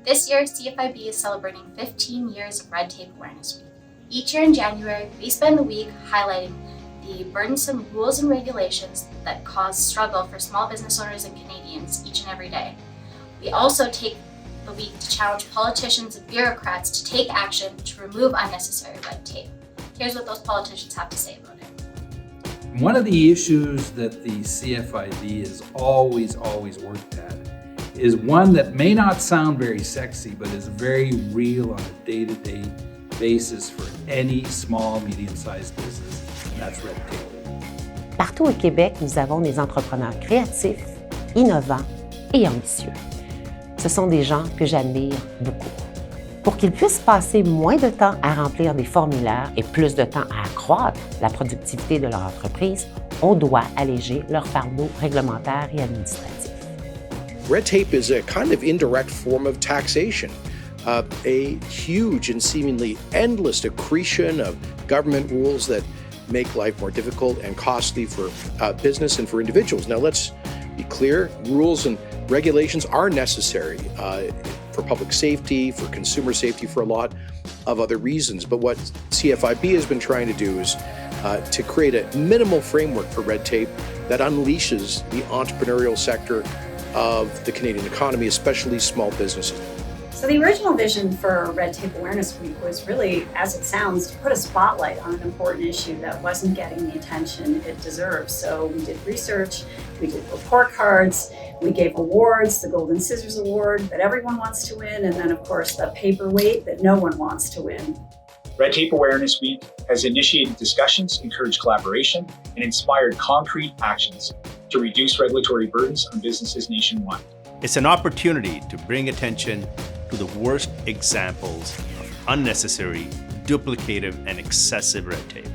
This year, CFIB is celebrating 15 years of Red Tape Awareness Week. Each year in January, we spend the week highlighting the burdensome rules and regulations that cause struggle for small business owners and Canadians each and every day. We also take the week to challenge politicians and bureaucrats to take action to remove unnecessary red tape. Here's what those politicians have to say about it. One of the issues that the CFIB has always worked at is one that may not sound very sexy, but is very real on a day-to-day basis for any small, medium-sized business, and that's red tape. Partout au Québec, nous avons des entrepreneurs créatifs, innovants et ambitieux. Ce sont des gens que j'admire beaucoup. Pour qu'ils puissent passer moins de temps à remplir des formulaires et plus de temps à accroître la productivité de leur entreprise, on doit alléger leur fardeau réglementaire et administratif. Red tape is a kind of indirect form of taxation, a huge and seemingly endless accretion of government rules that make life more difficult and costly for business and for individuals. Now, let's be clear, rules and regulations are necessary for public safety, for consumer safety, for a lot of other reasons. But what CFIB has been trying to do is to create a minimal framework for red tape that unleashes the entrepreneurial sector of the Canadian economy, especially small businesses. So the original vision for Red Tape Awareness Week was really, as it sounds, to put a spotlight on an important issue that wasn't getting the attention it deserves. So we did research, we did report cards, we gave awards, the Golden Scissors Award that everyone wants to win, and then of course the paperweight that no one wants to win. Red Tape Awareness Week has initiated discussions, encouraged collaboration, and inspired concrete actions to reduce regulatory burdens on businesses nationwide. It's an opportunity to bring attention to the worst examples of unnecessary, duplicative, and excessive red tape.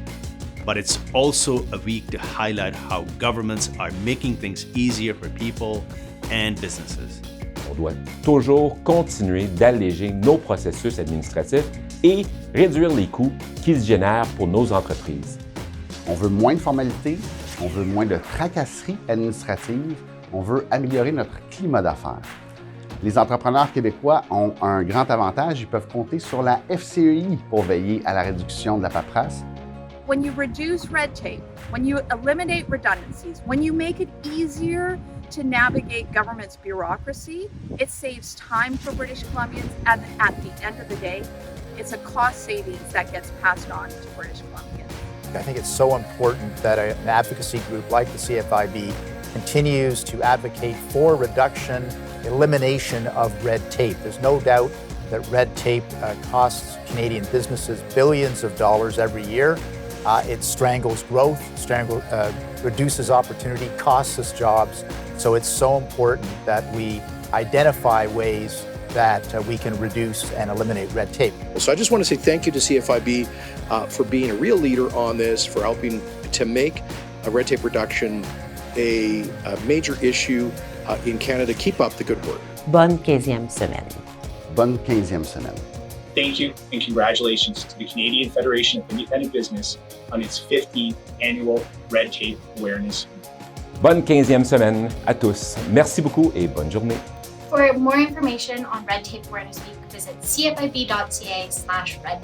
But it's also a week to highlight how governments are making things easier for people and businesses. On doit toujours continuer d'alléger nos processus administratifs et réduire les coûts qu'ils génèrent pour nos entreprises. On veut moins de formalités, on veut moins de tracasseries administratives, on veut améliorer notre climat d'affaires. Les entrepreneurs québécois ont un grand avantage, ils peuvent compter sur la FCEI pour veiller à la réduction de la paperasse. When you reduce red tape, when you eliminate redundancies, when you make it easier to navigate government's bureaucracy, it saves time for British Columbians, and at the end of the day, it's a cost savings that gets passed on to British Columbians. I think it's so important that an advocacy group like the CFIB continues to advocate for reduction, elimination of red tape. There's no doubt that red tape costs Canadian businesses billions of dollars every year. It strangles growth, reduces opportunity, costs us jobs. So it's so important that we identify ways that we can reduce and eliminate red tape. So I just want to say thank you to CFIB for being a real leader on this, for helping to make red tape reduction a major issue in Canada. Keep up the good work. Bonne 15e semaine. Bonne 15e semaine. Thank you and congratulations to the Canadian Federation of Independent Business on its 15th annual Red Tape Awareness Week. Bonne 15e semaine à tous. Merci beaucoup et bonne journée. For more information on Red Tape Awareness Week, visit cfib.ca/redtape.